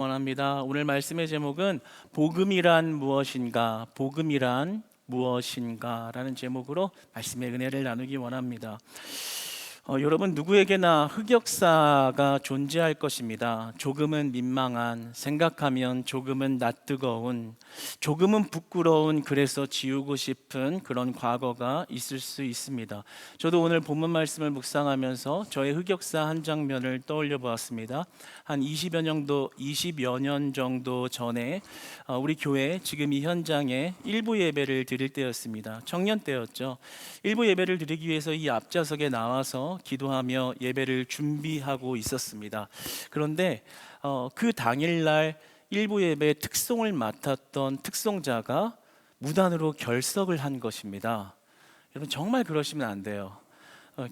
원합니다. 오늘 말씀의 제목은 복음이란 무엇인가, 복음이란 무엇인가라는 제목으로 말씀의 은혜를 나누기 원합니다. 여러분 누구에게나 흑역사가 존재할 것입니다. 조금은 민망한, 생각하면 조금은 낯뜨거운, 조금은 부끄러운, 그래서 지우고 싶은 그런 과거가 있을 수 있습니다. 저도 오늘 본문 말씀을 묵상하면서 저의 흑역사 한 장면을 떠올려 보았습니다. 한 20여 년 정도 전에 우리 교회 지금 이 현장에 일부 예배를 드릴 때였습니다. 청년 때였죠. 일부 예배를 드리기 위해서 이 앞좌석에 나와서 기도하며 예배를 준비하고 있었습니다. 그런데 그 당일날 일부 예배의 특송을 맡았던 특송자가 무단으로 결석을 한 것입니다. 여러분 정말 그러시면 안 돼요.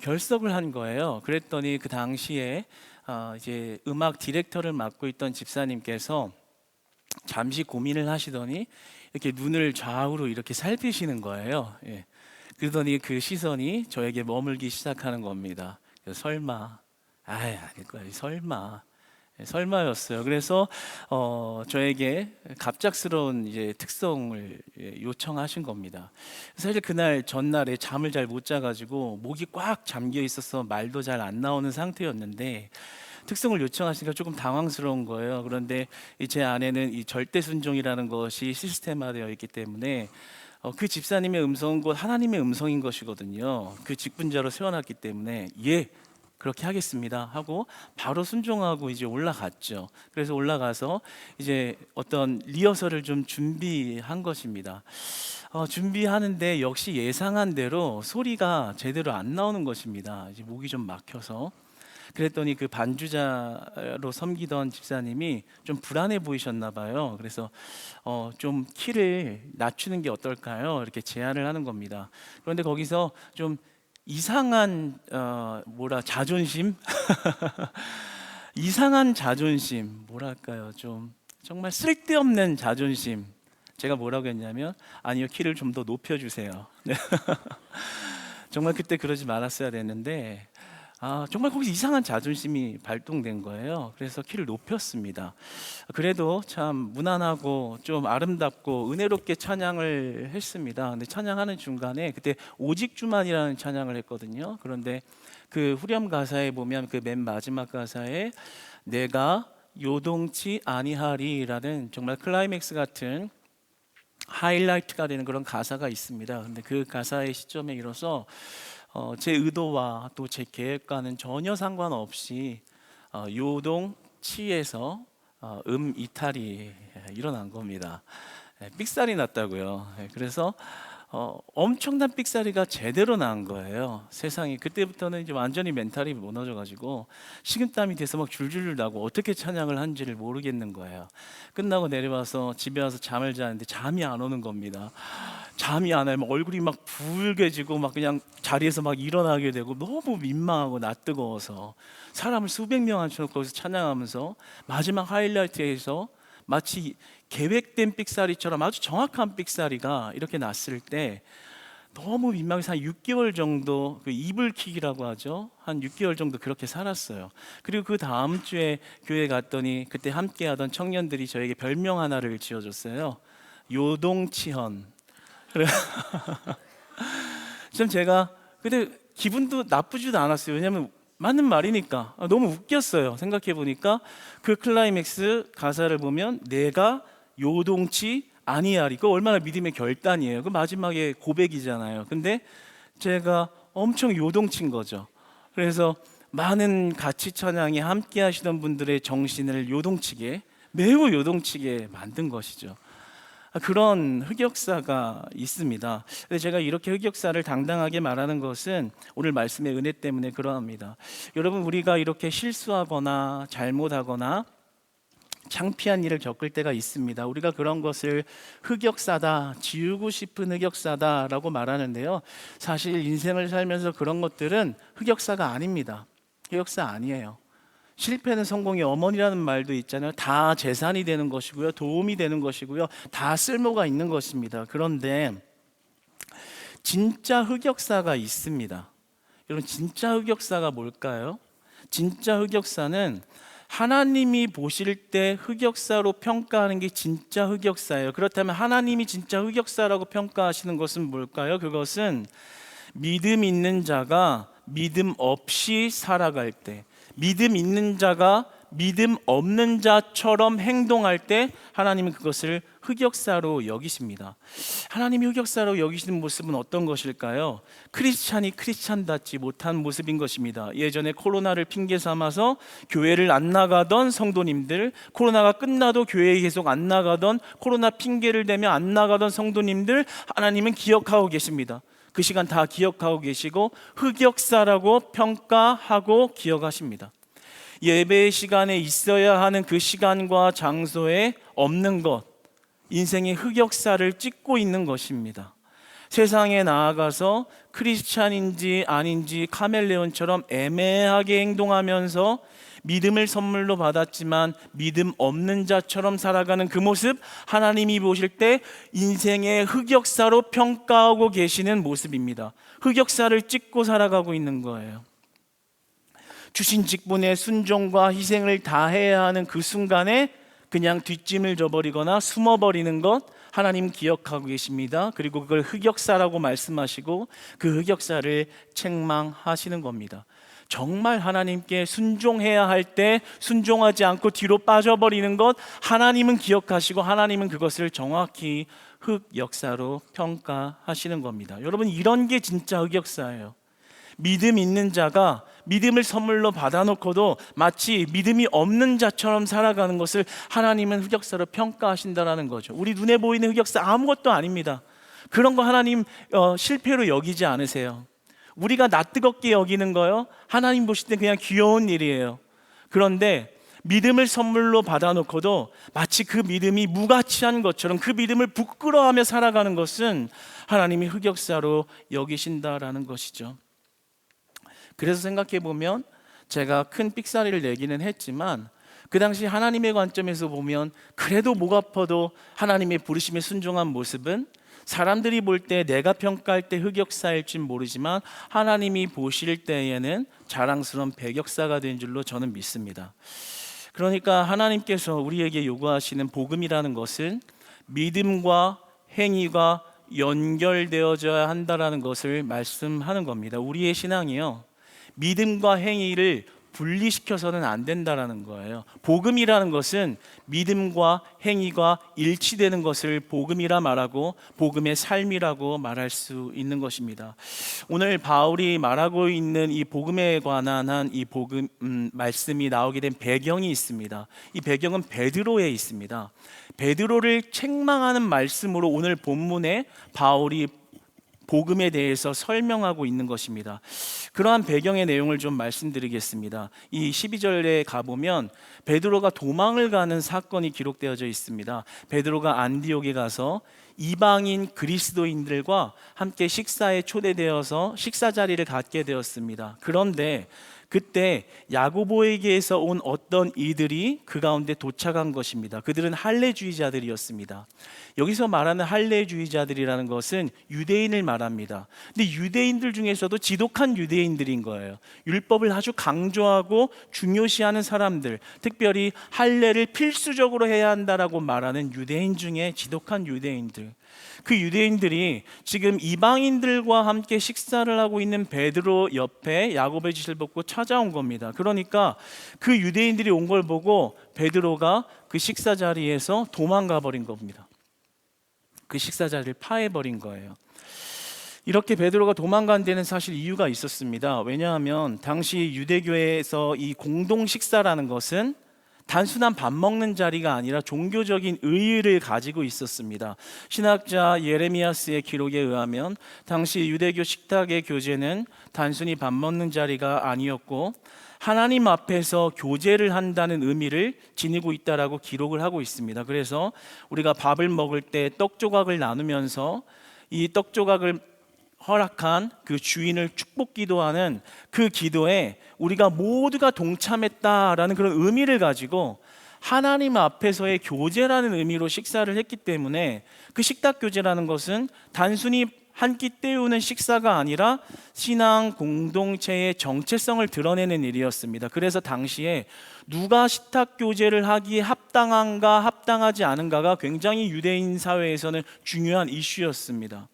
결석을 한 거예요. 그랬더니 그 당시에 이제 음악 디렉터를 맡고 있던 집사님께서 잠시 고민을 하시더니 이렇게 눈을 좌우로 이렇게 살피시는 거예요. 예. 그러더니 그 시선이 저에게 머물기 시작하는 겁니다. 설마, 아닐 거예요. 설마, 설마였어요. 그래서 저에게 갑작스러운 이제 특성을 요청하신 겁니다. 사실 그날 전날에 잠을 잘 못 자가지고 목이 꽉 잠겨 있어서 말도 잘 안 나오는 상태였는데 특성을 요청하시니까 조금 당황스러운 거예요. 그런데 제 안에는 이 절대 순종이라는 것이 시스템화되어 있기 때문에 그 집사님의 음성은 곧 하나님의 음성인 것이거든요. 그 직분자로 세워놨기 때문에 예, 그렇게 하겠습니다 하고 바로 순종하고 이제 올라갔죠. 그래서 올라가서 이제 어떤 리허설을 좀 준비한 것입니다. 준비하는데 역시 예상한 대로 소리가 제대로 안 나오는 것입니다. 이제 목이 좀 막혀서. 그랬더니 그 반주자로 섬기던 집사님이 좀 불안해 보이셨나 봐요. 그래서 좀 키를 낮추는 게 어떨까요? 이렇게 제안을 하는 겁니다. 그런데 거기서 좀 이상한 자존심? 이상한 자존심, 뭐랄까요? 좀 정말 쓸데없는 자존심. 제가 뭐라고 했냐면 아니요, 키를 좀 더 높여주세요. 네. 정말 그때 그러지 말았어야 됐는데 정말 거기서 이상한 자존심이 발동된 거예요. 그래서 키를 높였습니다. 그래도 참 무난하고 좀 아름답고 은혜롭게 찬양을 했습니다. 근데 찬양하는 중간에 그때 오직 주만이라는 찬양을 했거든요. 그런데 그 후렴 가사에 보면 그 맨 마지막 가사에 내가 요동치 아니하리라는 정말 클라이맥스 같은 하이라이트가 되는 그런 가사가 있습니다. 근데 그 가사의 시점에 이뤄서 제 의도와 또 제 계획과는 전혀 상관없이 요동치에서 이탈이 일어난 겁니다. 삑살이 났다고요. 그래서 엄청난 삑사리가 제대로 난 거예요. 세상이 그때부터는 이제 완전히 멘탈이 무너져가지고 식은땀이 돼서 막 줄줄 나고 어떻게 찬양을 한지를 모르겠는 거예요. 끝나고 내려와서 집에 와서 잠을 자는데 잠이 안 오는 겁니다. 잠이 안 와요. 얼굴이 막 붉게지고 막 그냥 자리에서 막 일어나게 되고 너무 민망하고 낯뜨거워서 사람을 수백 명 앉혀놓고 거기서 찬양하면서 마지막 하이라이트에서 마치 계획된 삑사리처럼 아주 정확한 삑사리가 이렇게 났을 때 너무 민망해서 한 6개월 정도 그 이불킥이라고 하죠. 한 6개월 정도 그렇게 살았어요. 그리고 그 다음 주에 교회 갔더니 그때 함께하던 청년들이 저에게 별명 하나를 지어줬어요. 요동치현. 그래. 좀 제가 근데 기분도 나쁘지도 않았어요. 왜냐하면 맞는 말이니까. 너무 웃겼어요. 생각해 보니까 그 클라이맥스 가사를 보면 내가 요동치 아니하리. 그 얼마나 믿음의 결단이에요. 그 마지막에 고백이잖아요. 근데 제가 엄청 요동친 거죠. 그래서 많은 가치 찬양에 함께 하시던 분들의 정신을 요동치게, 매우 요동치게 만든 것이죠. 그런 흑역사가 있습니다. 근데 제가 이렇게 흑역사를 당당하게 말하는 것은 오늘 말씀의 은혜 때문에 그러합니다. 여러분, 우리가 이렇게 실수하거나 잘못하거나 창피한 일을 겪을 때가 있습니다. 우리가 그런 것을 흑역사다, 지우고 싶은 흑역사다라고 말하는데요. 사실 인생을 살면서 그런 것들은 흑역사가 아닙니다. 흑역사 아니에요. 실패는 성공의 어머니라는 말도 있잖아요. 다 재산이 되는 것이고요, 도움이 되는 것이고요, 다 쓸모가 있는 것입니다. 그런데 진짜 흑역사가 있습니다. 여러분, 진짜 흑역사가 뭘까요? 진짜 흑역사는 하나님이 보실 때 흑역사로 평가하는 게 진짜 흑역사예요. 그렇다면 하나님이 진짜 흑역사라고 평가하시는 것은 뭘까요? 그것은 믿음 있는 자가 믿음 없이 살아갈 때, 믿음 있는 자가 믿음 없는 자처럼 행동할 때 하나님은 그것을 흑역사로 여기십니다. 하나님이 흑역사로 여기시는 모습은 어떤 것일까요? 크리스찬이 크리스찬답지 못한 모습인 것입니다. 예전에 코로나를 핑계 삼아서 교회를 안 나가던 성도님들, 코로나가 끝나도 교회에 계속 안 나가던, 코로나 핑계를 대며 안 나가던 성도님들, 하나님은 기억하고 계십니다. 그 시간 다 기억하고 계시고 흑역사라고 평가하고 기억하십니다. 예배 시간에 있어야 하는 그 시간과 장소에 없는 것, 인생의 흑역사를 찍고 있는 것입니다. 세상에 나아가서 크리스찬인지 아닌지 카멜레온처럼 애매하게 행동하면서 믿음을 선물로 받았지만 믿음 없는 자처럼 살아가는 그 모습, 하나님이 보실 때 인생의 흑역사로 평가하고 계시는 모습입니다. 흑역사를 찍고 살아가고 있는 거예요. 주신 직분의 순종과 희생을 다해야 하는 그 순간에 그냥 뒷짐을 져버리거나 숨어버리는 것, 하나님 기억하고 계십니다. 그리고 그걸 흑역사라고 말씀하시고 그 흑역사를 책망하시는 겁니다. 정말 하나님께 순종해야 할 때 순종하지 않고 뒤로 빠져버리는 것, 하나님은 기억하시고 하나님은 그것을 정확히 흑역사로 평가하시는 겁니다. 여러분, 이런 게 진짜 흑역사예요. 믿음 있는 자가 믿음을 선물로 받아놓고도 마치 믿음이 없는 자처럼 살아가는 것을 하나님은 흑역사로 평가하신다는 거죠. 우리 눈에 보이는 흑역사 아무것도 아닙니다. 그런 거 하나님 실패로 여기지 않으세요. 우리가 낯뜨겁게 여기는 거요, 하나님 보실 때 그냥 귀여운 일이에요. 그런데 믿음을 선물로 받아놓고도 마치 그 믿음이 무가치한 것처럼 그 믿음을 부끄러워하며 살아가는 것은 하나님이 흑역사로 여기신다라는 것이죠. 그래서 생각해 보면 제가 큰 삑사리를 내기는 했지만 그 당시 하나님의 관점에서 보면 그래도 목 아파도 하나님의 부르심에 순종한 모습은 사람들이 볼 때, 내가 평가할 때 흑역사일진 모르지만 하나님이 보실 때에는 자랑스러운 백역사가 된 줄로 저는 믿습니다. 그러니까 하나님께서 우리에게 요구하시는 복음이라는 것은 믿음과 행위가 연결되어져야 한다는 것을 말씀하는 겁니다. 우리의 신앙이요, 믿음과 행위를 분리시켜서는 안 된다는 거예요. 복음이라는 것은 믿음과 행위가 일치되는 것을 복음이라 말하고 복음의 삶이라고 말할 수 있는 것입니다. 오늘 바울이 말하고 있는 이 복음에 관한 이 복음 말씀이 나오게 된 배경이 있습니다. 이 배경은 베드로에 있습니다. 베드로를 책망하는 말씀으로 오늘 본문에 바울이 복음에 대해서 설명하고 있는 것입니다. 그러한 배경의 내용을 좀 말씀드리겠습니다. 이 12절에 가보면 베드로가 도망을 가는 사건이 기록되어져 있습니다. 베드로가 안디옥에 가서 이방인 그리스도인들과 함께 식사에 초대되어서 식사 자리를 갖게 되었습니다. 그런데 그때 야고보에게서 온 어떤 이들이 그 가운데 도착한 것입니다. 그들은 할례주의자들이었습니다. 여기서 말하는 할례주의자들이라는 것은 유대인을 말합니다. 근데 유대인들 중에서도 지독한 유대인들인 거예요. 율법을 아주 강조하고 중요시하는 사람들, 특별히 할례를 필수적으로 해야 한다라고 말하는 유대인 중에 지독한 유대인들, 그 유대인들이 지금 이방인들과 함께 식사를 하고 있는 베드로 옆에 야고보의 짓을 벗고 찾아온 겁니다. 그러니까 그 유대인들이 온 걸 보고 베드로가 그 식사 자리에서 도망가 버린 겁니다. 그 식사 자리를 파해버린 거예요. 이렇게 베드로가 도망간 데는 사실 이유가 있었습니다. 왜냐하면 당시 유대교회에서 이 공동 식사라는 것은 단순한 밥 먹는 자리가 아니라 종교적인 의의를 가지고 있었습니다. 신학자 예레미야스의 기록에 의하면 당시 유대교 식탁의 교제는 단순히 밥 먹는 자리가 아니었고 하나님 앞에서 교제를 한다는 의미를 지니고 있다라고 기록을 하고 있습니다. 그래서 우리가 밥을 먹을 때 떡 조각을 나누면서 이 떡 조각을 허락한 그 주인을 축복 기도하는 그 기도에 우리가 모두가 동참했다라는 그런 의미를 가지고 하나님 앞에서의 교제라는 의미로 식사를 했기 때문에 그 식탁 교제라는 것은 단순히 한 끼 때우는 식사가 아니라 신앙 공동체의 정체성을 드러내는 일이었습니다. 그래서 당시에 누가 식탁교제를 하기에 합당한가 합당하지 않은가가 굉장히 유대인 사회에서는 중요한 이슈였습니다.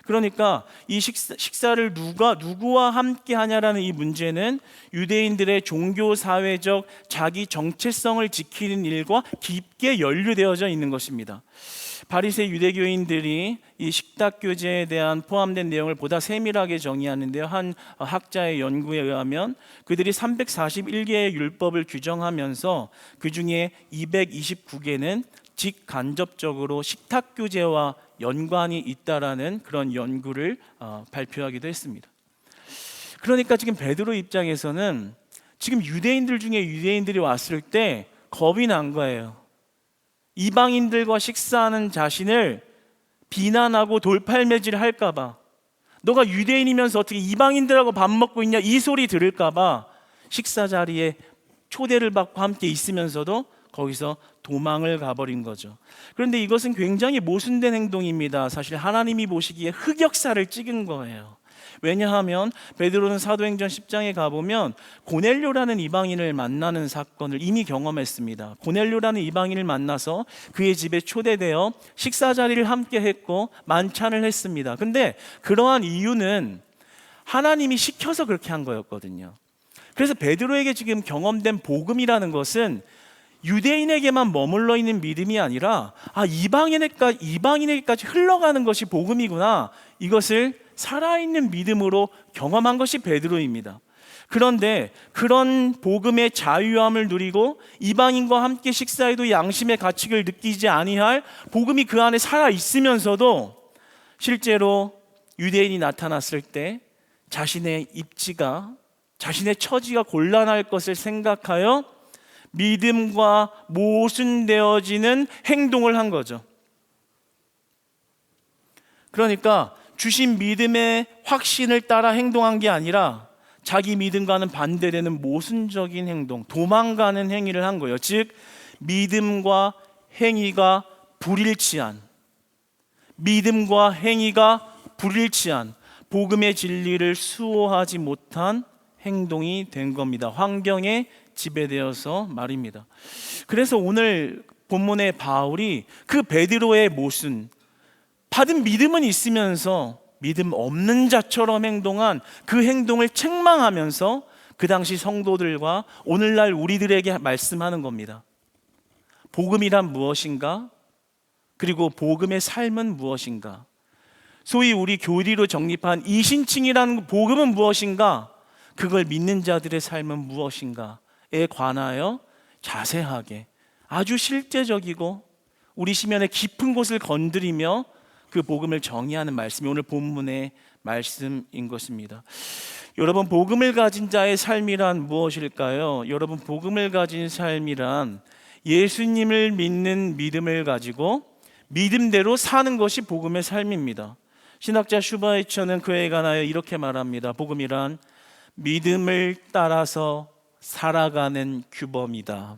그러니까 이 식사를 누구와 함께 하냐라는 이 문제는 유대인들의 종교 사회적 자기 정체성을 지키는 일과 깊게 연루되어져 있는 것입니다. 바리새 유대교인들이 이 식탁 교제에 대한 포함된 내용을 보다 세밀하게 정의하는데요. 한 학자의 연구에 의하면 그들이 341개의 율법을 규정하면서 그 중에 229개는 직간접적으로 식탁 교제와 연관이 있다라는 그런 연구를 발표하기도 했습니다. 그러니까 지금 베드로 입장에서는 지금 유대인들 중에 유대인들이 왔을 때 겁이 난 거예요. 이방인들과 식사하는 자신을 비난하고 돌팔매질 할까봐, 너가 유대인이면서 어떻게 이방인들하고 밥 먹고 있냐, 이 소리 들을까봐 식사 자리에 초대를 받고 함께 있으면서도 거기서 도망을 가버린 거죠. 그런데 이것은 굉장히 모순된 행동입니다. 사실 하나님이 보시기에 흑역사를 찍은 거예요. 왜냐하면 베드로는 사도행전 10장에 가보면 고넬료라는 이방인을 만나는 사건을 이미 경험했습니다. 고넬료라는 이방인을 만나서 그의 집에 초대되어 식사 자리를 함께 했고 만찬을 했습니다. 근데 그러한 이유는 하나님이 시켜서 그렇게 한 거였거든요. 그래서 베드로에게 지금 경험된 복음이라는 것은 유대인에게만 머물러 있는 믿음이 아니라 이방인에게까지 흘러가는 것이 복음이구나, 이것을 살아있는 믿음으로 경험한 것이 베드로입니다. 그런데 그런 복음의 자유함을 누리고 이방인과 함께 식사에도 양심의 가책을 느끼지 아니할 복음이 그 안에 살아있으면서도 실제로 유대인이 나타났을 때 자신의 자신의 처지가 곤란할 것을 생각하여 믿음과 모순되어지는 행동을 한 거죠. 그러니까 주신 믿음의 확신을 따라 행동한 게 아니라 자기 믿음과는 반대되는 모순적인 행동, 도망가는 행위를 한 거예요. 즉 믿음과 행위가 불일치한 복음의 진리를 수호하지 못한 행동이 된 겁니다. 환경에 지배되어서 말입니다. 그래서 오늘 본문의 바울이 그 베드로의 모순, 받은 믿음은 있으면서 믿음 없는 자처럼 행동한 그 행동을 책망하면서 그 당시 성도들과 오늘날 우리들에게 말씀하는 겁니다. 복음이란 무엇인가? 그리고 복음의 삶은 무엇인가? 소위 우리 교리로 정립한 이신칭이라는 복음은 무엇인가? 그걸 믿는 자들의 삶은 무엇인가에 관하여 자세하게 아주 실제적이고 우리 시면의 깊은 곳을 건드리며 그 복음을 정의하는 말씀이 오늘 본문의 말씀인 것입니다. 여러분, 복음을 가진 자의 삶이란 무엇일까요? 여러분, 복음을 가진 삶이란 예수님을 믿는 믿음을 가지고 믿음대로 사는 것이 복음의 삶입니다. 신학자 슈바이처는 그에 관하여 이렇게 말합니다. 복음이란 믿음을 따라서 살아가는 규범이다.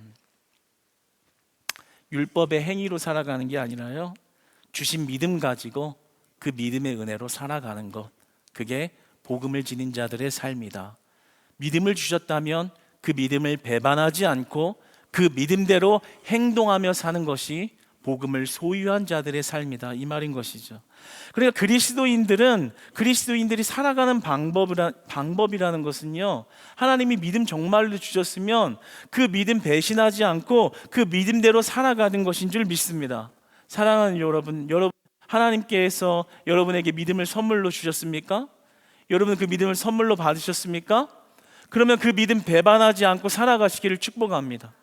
율법의 행위로 살아가는 게 아니라요, 주신 믿음 가지고 그 믿음의 은혜로 살아가는 것, 그게 복음을 지닌 자들의 삶이다. 믿음을 주셨다면 그 믿음을 배반하지 않고 그 믿음대로 행동하며 사는 것이 복음을 소유한 자들의 삶이다, 이 말인 것이죠. 그러니까 그리스도인들이 살아가는 방법이라는 것은요, 하나님이 믿음 정말로 주셨으면 그 믿음 배신하지 않고 그 믿음대로 살아가는 것인 줄 믿습니다. 사랑하는 여러분, 하나님께서 여러분에게 믿음을 선물로 주셨습니까? 여러분 그 믿음을 선물로 받으셨습니까? 그러면 그 믿음 배반하지 않고 살아가시기를 축복합니다.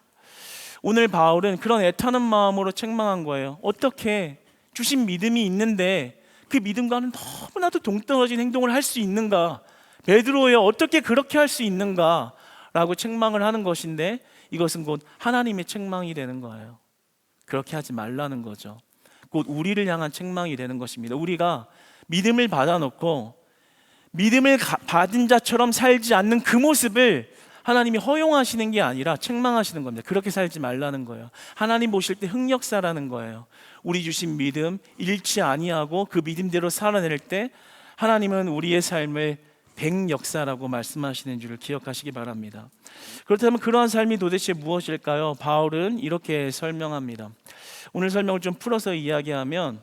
오늘 바울은 그런 애타는 마음으로 책망한 거예요. 어떻게 주신 믿음이 있는데 그 믿음과는 너무나도 동떨어진 행동을 할 수 있는가? 베드로여, 어떻게 그렇게 할 수 있는가? 라고 책망을 하는 것인데, 이것은 곧 하나님의 책망이 되는 거예요. 그렇게 하지 말라는 거죠. 곧 우리를 향한 책망이 되는 것입니다. 우리가 믿음을 받아놓고 믿음을 받은 자처럼 살지 않는 그 모습을 하나님이 허용하시는 게 아니라 책망하시는 겁니다. 그렇게 살지 말라는 거예요. 하나님 보실 때 흑역사라는 거예요. 우리 주신 믿음 잃지 아니하고 그 믿음대로 살아낼 때 하나님은 우리의 삶을 백역사라고 말씀하시는 줄을 기억하시기 바랍니다. 그렇다면 그러한 삶이 도대체 무엇일까요? 바울은 이렇게 설명합니다. 오늘 설명을 좀 풀어서 이야기하면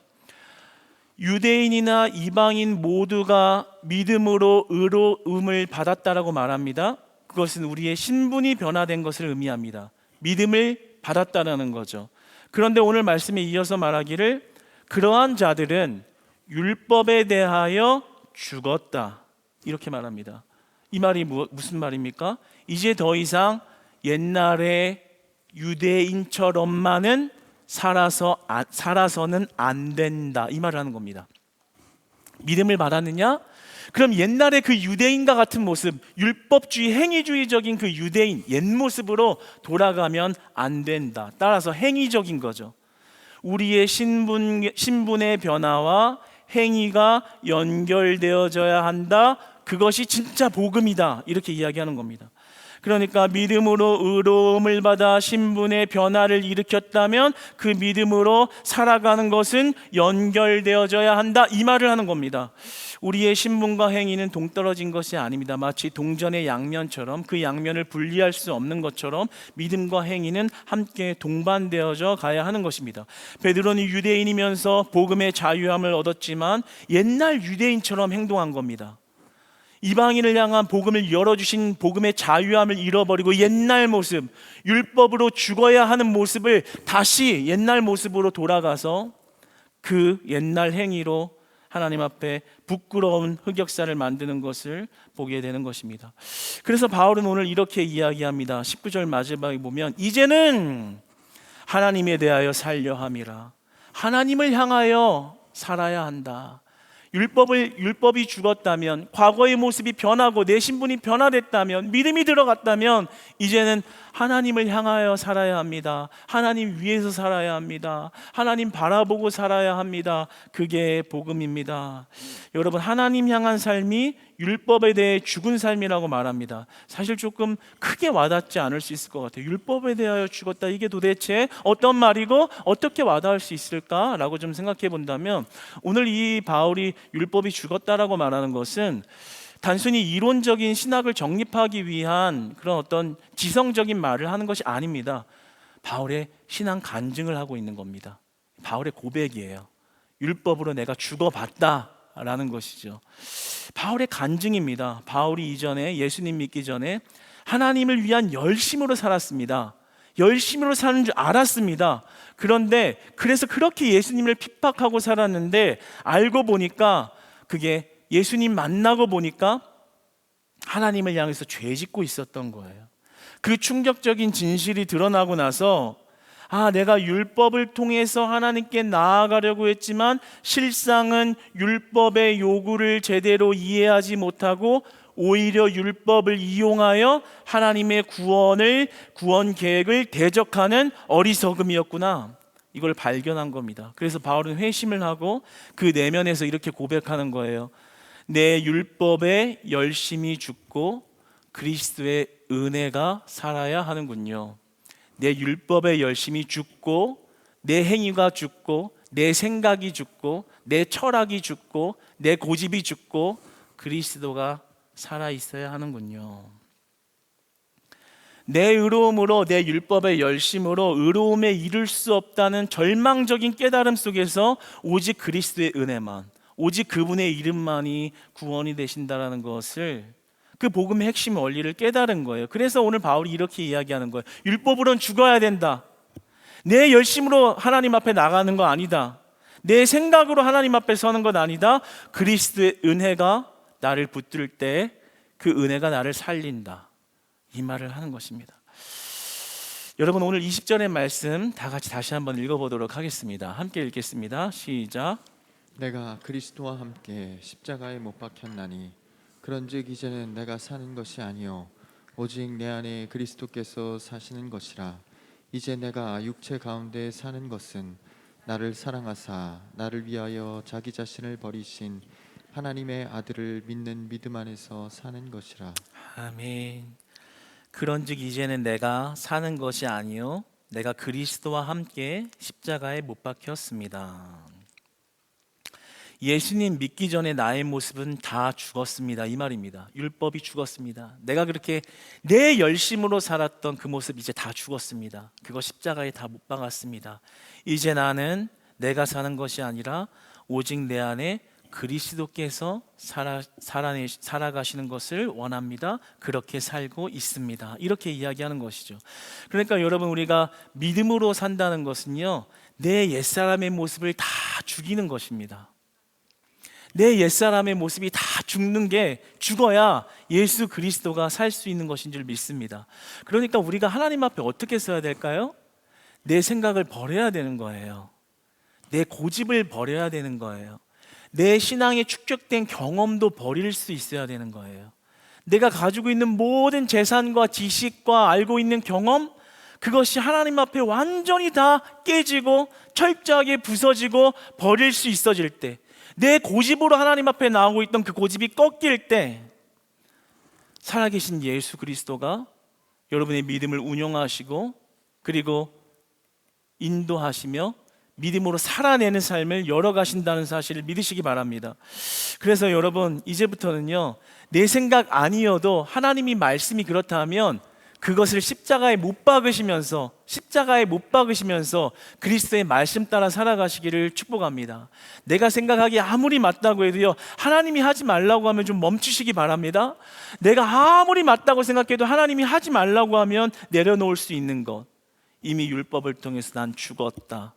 유대인이나 이방인 모두가 믿음으로 의로움을 받았다라고 말합니다. 그것은 우리의 신분이 변화된 것을 의미합니다. 믿음을 받았다라는 거죠. 그런데 오늘 말씀에 이어서 말하기를 그러한 자들은 율법에 대하여 죽었다 이렇게 말합니다. 이 말이 무슨 말입니까? 이제 더 이상 옛날의 유대인처럼만은 살아서는 안 된다 이 말을 하는 겁니다. 믿음을 받았느냐? 그럼 옛날의 그 유대인과 같은 모습, 율법주의, 행위주의적인 그 유대인 옛 모습으로 돌아가면 안 된다. 따라서 행위적인 거죠. 우리의 신분의 변화와 행위가 연결되어져야 한다. 그것이 진짜 복음이다. 이렇게 이야기하는 겁니다. 그러니까 믿음으로 의로움을 받아 신분의 변화를 일으켰다면 그 믿음으로 살아가는 것은 연결되어져야 한다 이 말을 하는 겁니다. 우리의 신분과 행위는 동떨어진 것이 아닙니다. 마치 동전의 양면처럼 그 양면을 분리할 수 없는 것처럼 믿음과 행위는 함께 동반되어져 가야 하는 것입니다. 베드로는 유대인이면서 복음의 자유함을 얻었지만 옛날 유대인처럼 행동한 겁니다. 이방인을 향한 복음을 열어주신 복음의 자유함을 잃어버리고 옛날 모습, 율법으로 죽어야 하는 모습을 다시 옛날 모습으로 돌아가서 그 옛날 행위로 하나님 앞에 부끄러운 흑역사를 만드는 것을 보게 되는 것입니다. 그래서 바울은 오늘 이렇게 이야기합니다. 19절 마지막에 보면 이제는 하나님에 대하여 살려 함이라. 하나님을 향하여 살아야 한다. 율법이 죽었다면, 과거의 모습이 변하고 내 신분이 변화됐다면, 믿음이 들어갔다면 이제는 하나님을 향하여 살아야 합니다. 하나님 위에서 살아야 합니다. 하나님 바라보고 살아야 합니다. 그게 복음입니다. 여러분, 하나님 향한 삶이 율법에 대해 죽은 삶이라고 말합니다. 사실 조금 크게 와닿지 않을 수 있을 것 같아요. 율법에 대하여 죽었다, 이게 도대체 어떤 말이고 어떻게 와닿을 수 있을까라고 좀 생각해 본다면, 오늘 이 바울이 율법이 죽었다라고 말하는 것은 단순히 이론적인 신학을 정립하기 위한 그런 어떤 지성적인 말을 하는 것이 아닙니다. 바울의 신앙 간증을 하고 있는 겁니다. 바울의 고백이에요. 율법으로 내가 죽어봤다라는 것이죠. 바울의 간증입니다. 바울이 이전에 예수님 믿기 전에 하나님을 위한 열심으로 살았습니다. 열심으로 사는 줄 알았습니다. 그런데 그래서 그렇게 예수님을 핍박하고 살았는데 알고 보니까 그게 예수님 만나고 보니까 하나님을 향해서 죄 짓고 있었던 거예요. 그 충격적인 진실이 드러나고 나서 내가 율법을 통해서 하나님께 나아가려고 했지만 실상은 율법의 요구를 제대로 이해하지 못하고 오히려 율법을 이용하여 하나님의 구원 계획을 대적하는 어리석음이었구나. 이걸 발견한 겁니다. 그래서 바울은 회심을 하고 그 내면에서 이렇게 고백하는 거예요. 내 율법에 열심히 죽고 그리스도의 은혜가 살아야 하는군요. 내 율법에 열심히 죽고 내 행위가 죽고 내 생각이 죽고 내 철학이 죽고 내 고집이 죽고 그리스도가 살아 있어야 하는군요. 내 의로움으로, 내 율법의 열심으로 의로움에 이를 수 없다는 절망적인 깨달음 속에서 오직 그리스도의 은혜만, 오직 그분의 이름만이 구원이 되신다라는 것을, 그 복음의 핵심 원리를 깨달은 거예요. 그래서 오늘 바울이 이렇게 이야기하는 거예요. 율법으로는 죽어야 된다. 내 열심으로 하나님 앞에 나가는 거 아니다. 내 생각으로 하나님 앞에 서는 건 아니다. 그리스도의 은혜가 나를 붙들 때 그 은혜가 나를 살린다. 이 말을 하는 것입니다. 여러분, 오늘 20절의 말씀 다 같이 다시 한번 읽어보도록 하겠습니다. 함께 읽겠습니다. 시작. 내가 그리스도와 함께 십자가에 못 박혔나니 그런즉 이제는 내가 사는 것이 아니요 오직 내 안에 그리스도께서 사시는 것이라. 이제 내가 육체 가운데 사는 것은 나를 사랑하사 나를 위하여 자기 자신을 버리신 하나님의 아들을 믿는 믿음 안에서 사는 것이라. 아멘. 그런즉 이제는 내가 사는 것이 아니요 내가 그리스도와 함께 십자가에 못 박혔습니다. 예수님 믿기 전에 나의 모습은 다 죽었습니다, 이 말입니다. 율법이 죽었습니다. 내가 그렇게 내 열심으로 살았던 그 모습 이제 다 죽었습니다. 그거 십자가에 다 못 박았습니다. 이제 나는 내가 사는 것이 아니라 오직 내 안에 그리스도께서 살아가시는 것을 원합니다. 그렇게 살고 있습니다. 이렇게 이야기하는 것이죠. 그러니까 여러분, 우리가 믿음으로 산다는 것은요, 내 옛사람의 모습을 다 죽이는 것입니다. 내 옛사람의 모습이 다 죽어야 예수 그리스도가 살 수 있는 것인 줄 믿습니다. 그러니까 우리가 하나님 앞에 어떻게 서야 될까요? 내 생각을 버려야 되는 거예요. 내 고집을 버려야 되는 거예요. 내 신앙에 축적된 경험도 버릴 수 있어야 되는 거예요. 내가 가지고 있는 모든 재산과 지식과 알고 있는 경험, 그것이 하나님 앞에 완전히 다 깨지고 철저하게 부서지고 버릴 수 있어질 때, 내 고집으로 하나님 앞에 나오고 있던 그 고집이 꺾일 때, 살아계신 예수 그리스도가 여러분의 믿음을 운용하시고 그리고 인도하시며 믿음으로 살아내는 삶을 열어가신다는 사실을 믿으시기 바랍니다. 그래서 여러분, 이제부터는요, 내 생각 아니어도 하나님이 말씀이 그렇다면 그것을 십자가에 못 박으시면서 그리스도의 말씀 따라 살아가시기를 축복합니다. 내가 생각하기에 아무리 맞다고 해도요, 하나님이 하지 말라고 하면 좀 멈추시기 바랍니다. 내가 아무리 맞다고 생각해도 하나님이 하지 말라고 하면 내려놓을 수 있는 것, 이미 율법을 통해서 난 죽었다.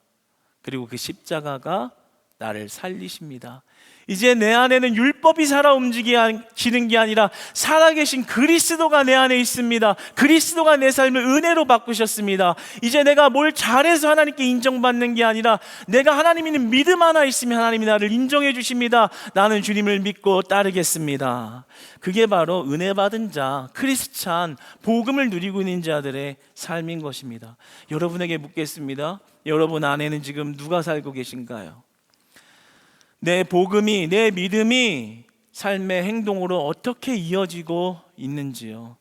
그리고 그 십자가가 나를 살리십니다. 이제 내 안에는 율법이 살아 움직이는 게 아니라 살아계신 그리스도가 내 안에 있습니다. 그리스도가 내 삶을 은혜로 바꾸셨습니다. 이제 내가 뭘 잘해서 하나님께 인정받는 게 아니라 내가 하나님 있는 믿음 하나 있으면 하나님이 나를 인정해 주십니다. 나는 주님을 믿고 따르겠습니다. 그게 바로 은혜 받은 자, 크리스찬, 복음을 누리고 있는 자들의 삶인 것입니다. 여러분에게 묻겠습니다. 여러분 안에는 지금 누가 살고 계신가요? 내 복음이, 내 믿음이 삶의 행동으로 어떻게 이어지고 있는지요.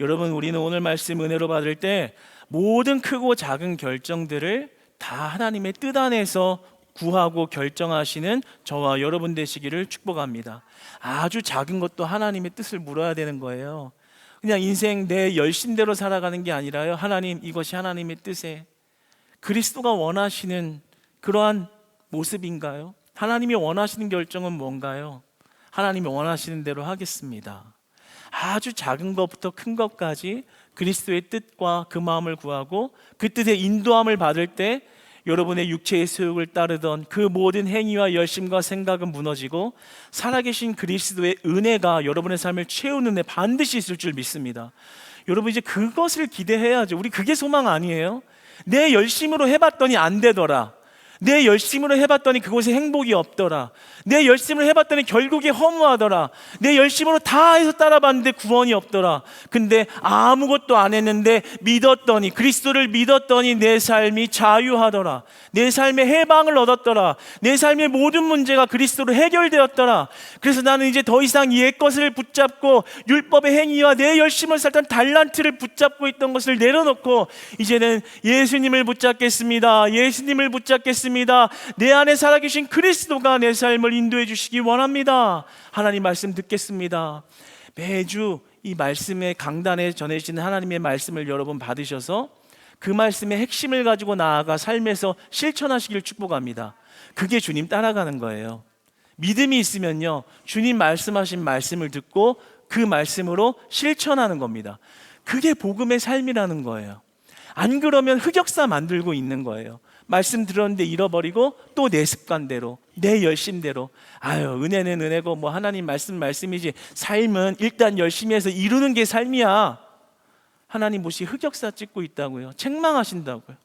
여러분, 우리는 오늘 말씀 은혜로 받을 때 모든 크고 작은 결정들을 다 하나님의 뜻 안에서 구하고 결정하시는 저와 여러분 되시기를 축복합니다. 아주 작은 것도 하나님의 뜻을 물어야 되는 거예요. 그냥 인생 내 열심대로 살아가는 게 아니라요, 하나님, 이것이 하나님의 뜻에 그리스도가 원하시는 그러한 모습인가요? 하나님이 원하시는 결정은 뭔가요? 하나님이 원하시는 대로 하겠습니다. 아주 작은 것부터 큰 것까지 그리스도의 뜻과 그 마음을 구하고 그 뜻의 인도함을 받을 때 여러분의 육체의 소욕을 따르던 그 모든 행위와 열심과 생각은 무너지고 살아계신 그리스도의 은혜가 여러분의 삶을 채우는 데 반드시 있을 줄 믿습니다. 여러분, 이제 그것을 기대해야죠. 우리 그게 소망 아니에요? 내 열심으로 해봤더니 안 되더라. 내 열심으로 해봤더니 그곳에 행복이 없더라. 내 열심으로 해봤더니 결국에 허무하더라. 내 열심으로 다 해서 따라봤는데 구원이 없더라. 근데 아무것도 안 했는데 믿었더니, 그리스도를 믿었더니 내 삶이 자유하더라. 내 삶의 해방을 얻었더라. 내 삶의 모든 문제가 그리스도로 해결되었더라. 그래서 나는 이제 더 이상 옛 것을 붙잡고 율법의 행위와 내 열심을 살던 달란트를 붙잡고 있던 것을 내려놓고 이제는 예수님을 붙잡겠습니다. 예수님을 붙잡겠습니다. 내 안에 살아계신 그리스도가 내 삶을 인도해 주시기 원합니다. 하나님 말씀 듣겠습니다. 매주 이 말씀의 강단에 전해지는 하나님의 말씀을 여러분 받으셔서 그 말씀의 핵심을 가지고 나아가 삶에서 실천하시길 축복합니다. 그게 주님 따라가는 거예요. 믿음이 있으면요, 주님 말씀하신 말씀을 듣고 그 말씀으로 실천하는 겁니다. 그게 복음의 삶이라는 거예요. 안 그러면 흑역사 만들고 있는 거예요. 말씀 들었는데 잃어버리고 또 내 습관대로, 내 열심대로, 은혜는 은혜고 뭐 하나님 말씀이지, 삶은 일단 열심히 해서 이루는 게 삶이야. 하나님 몹시 흑역사 찍고 있다고요. 책망하신다고요.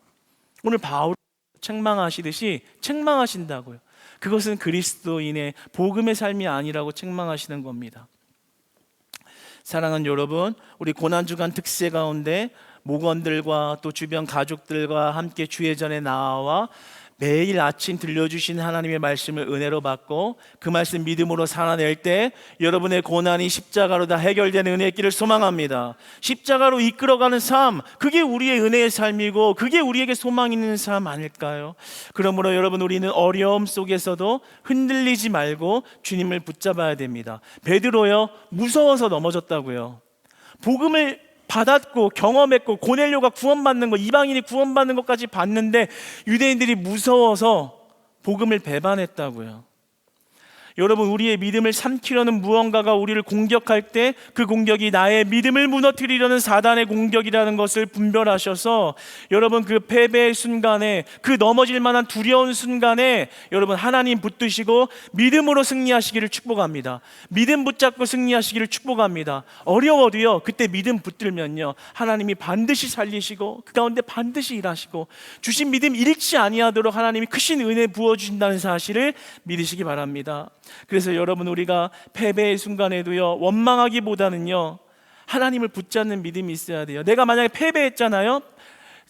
오늘 바울 책망하시듯이 책망하신다고요. 그것은 그리스도인의 복음의 삶이 아니라고 책망하시는 겁니다. 사랑하는 여러분, 우리 고난주간 특세 가운데 목원들과 또 주변 가족들과 함께 주의 전에 나와 매일 아침 들려주신 하나님의 말씀을 은혜로 받고 그 말씀 믿음으로 살아낼 때 여러분의 고난이 십자가로 다 해결되는 은혜의 길을 소망합니다. 십자가로 이끌어가는 삶, 그게 우리의 은혜의 삶이고 그게 우리에게 소망 있는 삶 아닐까요? 그러므로 여러분, 우리는 어려움 속에서도 흔들리지 말고 주님을 붙잡아야 됩니다. 베드로요, 무서워서 넘어졌다고요. 복음을 받았고 경험했고 고넬료가 구원받는 거, 이방인이 구원받는 것까지 봤는데 유대인들이 무서워서 복음을 배반했다고요. 여러분, 우리의 믿음을 삼키려는 무언가가 우리를 공격할 때 그 공격이 나의 믿음을 무너뜨리려는 사단의 공격이라는 것을 분별하셔서 여러분, 그 패배의 순간에, 그 넘어질 만한 두려운 순간에 여러분 하나님 붙드시고 믿음으로 승리하시기를 축복합니다. 믿음 붙잡고 승리하시기를 축복합니다. 어려워도요, 그때 믿음 붙들면요, 하나님이 반드시 살리시고 그 가운데 반드시 일하시고 주신 믿음 잃지 아니하도록 하나님이 크신 은혜 부어주신다는 사실을 믿으시기 바랍니다. 그래서 여러분, 우리가 패배의 순간에도요, 원망하기보다는요, 하나님을 붙잡는 믿음이 있어야 돼요. 내가 만약에 패배했잖아요,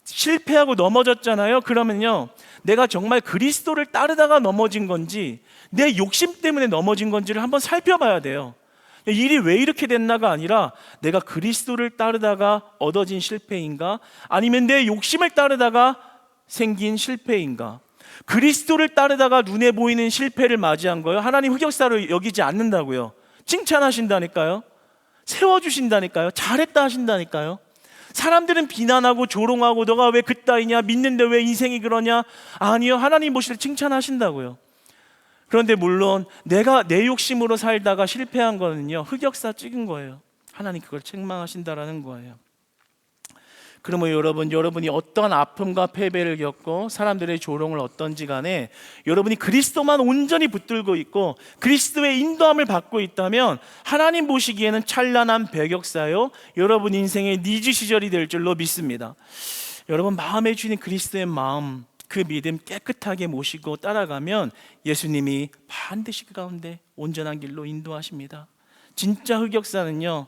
실패하고 넘어졌잖아요. 그러면요, 내가 정말 그리스도를 따르다가 넘어진 건지 내 욕심 때문에 넘어진 건지를 한번 살펴봐야 돼요. 일이 왜 이렇게 됐나가 아니라 내가 그리스도를 따르다가 얻어진 실패인가, 아니면 내 욕심을 따르다가 생긴 실패인가. 그리스도를 따르다가 눈에 보이는 실패를 맞이한 거예요. 하나님 흑역사로 여기지 않는다고요. 칭찬하신다니까요. 세워주신다니까요. 잘했다 하신다니까요. 사람들은 비난하고 조롱하고 너가 왜 그따위냐, 믿는데 왜 인생이 그러냐. 아니요, 하나님 보실 때 칭찬하신다고요. 그런데 물론 내가 내 욕심으로 살다가 실패한 거는요, 흑역사 찍은 거예요. 하나님 그걸 책망하신다라는 거예요. 그러면 여러분이 어떠한 아픔과 패배를 겪고 사람들의 조롱을 얻던지 간에 여러분이 그리스도만 온전히 붙들고 있고 그리스도의 인도함을 받고 있다면 하나님 보시기에는 찬란한 배격사요, 여러분 인생의 니즈 시절이 될 줄로 믿습니다. 여러분, 마음에 주인 그리스도의 마음, 그 믿음 깨끗하게 모시고 따라가면 예수님이 반드시 그 가운데 온전한 길로 인도하십니다. 진짜 흑역사는요,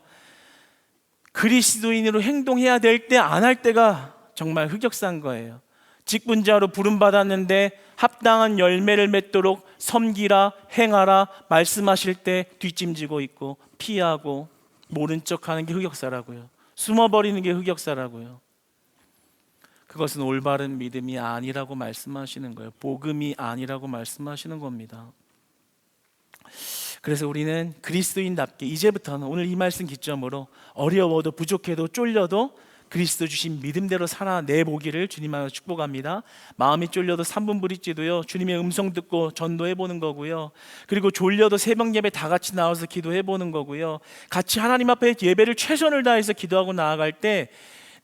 그리스도인으로 행동해야 될 때 안 할 때가 정말 흑역사인 거예요. 직분자로 부름받았는데 합당한 열매를 맺도록 섬기라, 행하라 말씀하실 때 뒷짐지고 있고 피하고 모른 척하는 게 흑역사라고요. 숨어버리는 게 흑역사라고요. 그것은 올바른 믿음이 아니라고 말씀하시는 거예요. 복음이 아니라고 말씀하시는 겁니다. 그래서 우리는 그리스도인답게 이제부터는 오늘 이 말씀 기점으로 어려워도 부족해도 쫄려도 그리스도 주신 믿음대로 살아내보기를 주님 안에서 축복합니다. 마음이 쫄려도 3분 브릿지도요, 주님의 음성 듣고 전도해보는 거고요. 그리고 졸려도 새벽 예배 다 같이 나와서 기도해보는 거고요. 같이 하나님 앞에 예배를 최선을 다해서 기도하고 나아갈 때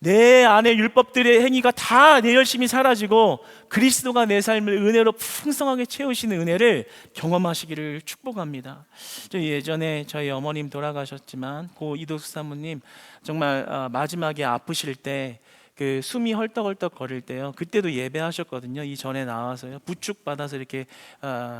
내 안에 율법들의 행위가 다 내 열심이 사라지고 그리스도가 내 삶을 은혜로 풍성하게 채우시는 은혜를 경험하시기를 축복합니다. 저 예전에 저희 어머님 돌아가셨지만 고 이도수 사모님 정말 마지막에 아프실 때 그 숨이 헐떡헐떡 거릴 때요, 그때도 예배하셨거든요. 이 전에 나와서요, 부축 받아서 이렇게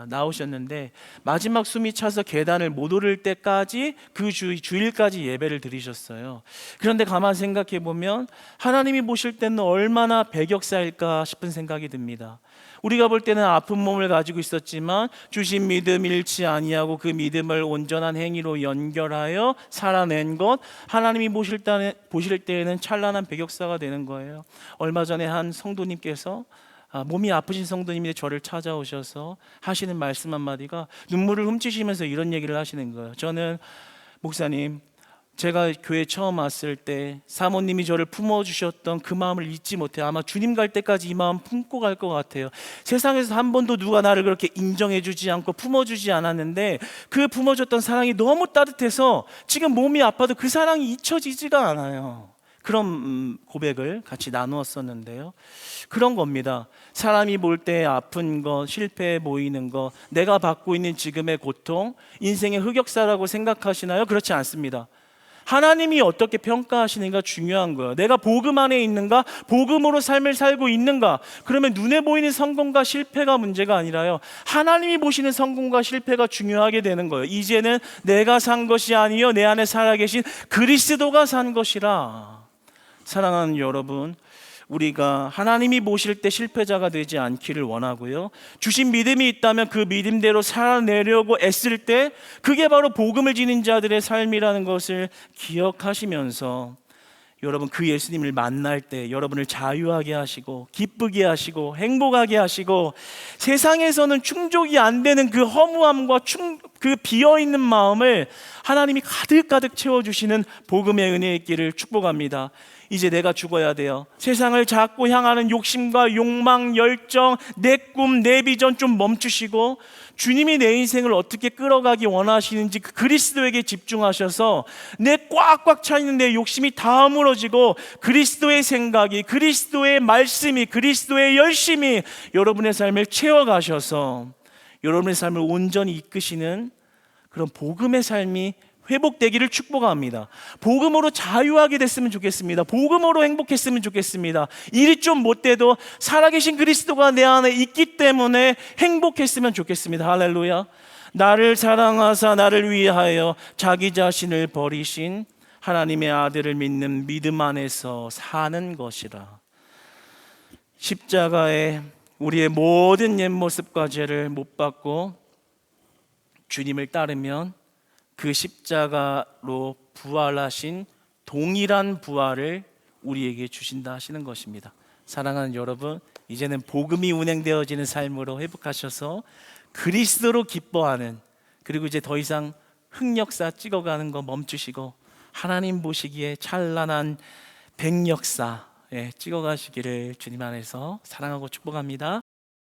나오셨는데 마지막 숨이 차서 계단을 못 오를 때까지 그 주일까지 예배를 드리셨어요. 그런데 가만 생각해 보면 하나님이 보실 때는 얼마나 배격사일까 싶은 생각이 듭니다. 우리가 볼 때는 아픈 몸을 가지고 있었지만 주신 믿음 잃지 아니하고 그 믿음을 온전한 행위로 연결하여 살아낸 것, 하나님이 보실 때에는 찬란한 배격사가 되는 거예요. 얼마 전에 한 성도님께서 몸이 아프신 성도님이 저를 찾아오셔서 하시는 말씀 한마디가 눈물을 훔치시면서 이런 얘기를 하시는 거예요. 저는 목사님, 제가 교회 처음 왔을 때 사모님이 저를 품어주셨던 그 마음을 잊지 못해요. 아마 주님 갈 때까지 이 마음 품고 갈 것 같아요. 세상에서 한 번도 누가 나를 그렇게 인정해주지 않고 품어주지 않았는데 그 품어줬던 사랑이 너무 따뜻해서 지금 몸이 아파도 그 사랑이 잊혀지지가 않아요. 그런 고백을 같이 나누었었는데요, 그런 겁니다. 사람이 볼 때 아픈 거, 실패해 보이는 거, 내가 받고 있는 지금의 고통, 인생의 흑역사라고 생각하시나요? 그렇지 않습니다. 하나님이 어떻게 평가하시는가 중요한 거예요. 내가 복음 안에 있는가, 복음으로 삶을 살고 있는가. 그러면 눈에 보이는 성공과 실패가 문제가 아니라요, 하나님이 보시는 성공과 실패가 중요하게 되는 거예요. 이제는 내가 산 것이 아니요 내 안에 살아계신 그리스도가 산 것이라. 사랑하는 여러분, 우리가 하나님이 보실 때 실패자가 되지 않기를 원하고요. 주신 믿음이 있다면 그 믿음대로 살아내려고 애쓸 때 그게 바로 복음을 지닌 자들의 삶이라는 것을 기억하시면서 여러분 그 예수님을 만날 때 여러분을 자유하게 하시고 기쁘게 하시고 행복하게 하시고 세상에서는 충족이 안 되는 그 허무함과 그 비어있는 마음을 하나님이 가득가득 채워주시는 복음의 은혜의 길을 축복합니다. 이제 내가 죽어야 돼요. 세상을 자꾸 향하는 욕심과 욕망, 열정, 내 꿈, 내 비전 좀 멈추시고 주님이 내 인생을 어떻게 끌어가기 원하시는지 그 그리스도에게 집중하셔서 내 꽉꽉 차있는 내 욕심이 다 무너지고 그리스도의 생각이, 그리스도의 말씀이, 그리스도의 열심이 여러분의 삶을 채워가셔서 여러분의 삶을 온전히 이끄시는 그런 복음의 삶이 회복되기를 축복합니다. 복음으로 자유하게 됐으면 좋겠습니다. 복음으로 행복했으면 좋겠습니다. 일이 좀 못돼도 살아계신 그리스도가 내 안에 있기 때문에 행복했으면 좋겠습니다. 할렐루야. 나를 사랑하사 나를 위하여 자기 자신을 버리신 하나님의 아들을 믿는 믿음 안에서 사는 것이라. 십자가에 우리의 모든 옛 모습과 죄를 못 받고 주님을 따르면 그 십자가로 부활하신 동일한 부활을 우리에게 주신다 하시는 것입니다. 사랑하는 여러분, 이제는 복음이 운행되어지는 삶으로 회복하셔서 그리스도로 기뻐하는, 그리고 이제 더 이상 흑역사 찍어가는 거 멈추시고 하나님 보시기에 찬란한 백역사 찍어가시기를 주님 안에서 사랑하고 축복합니다.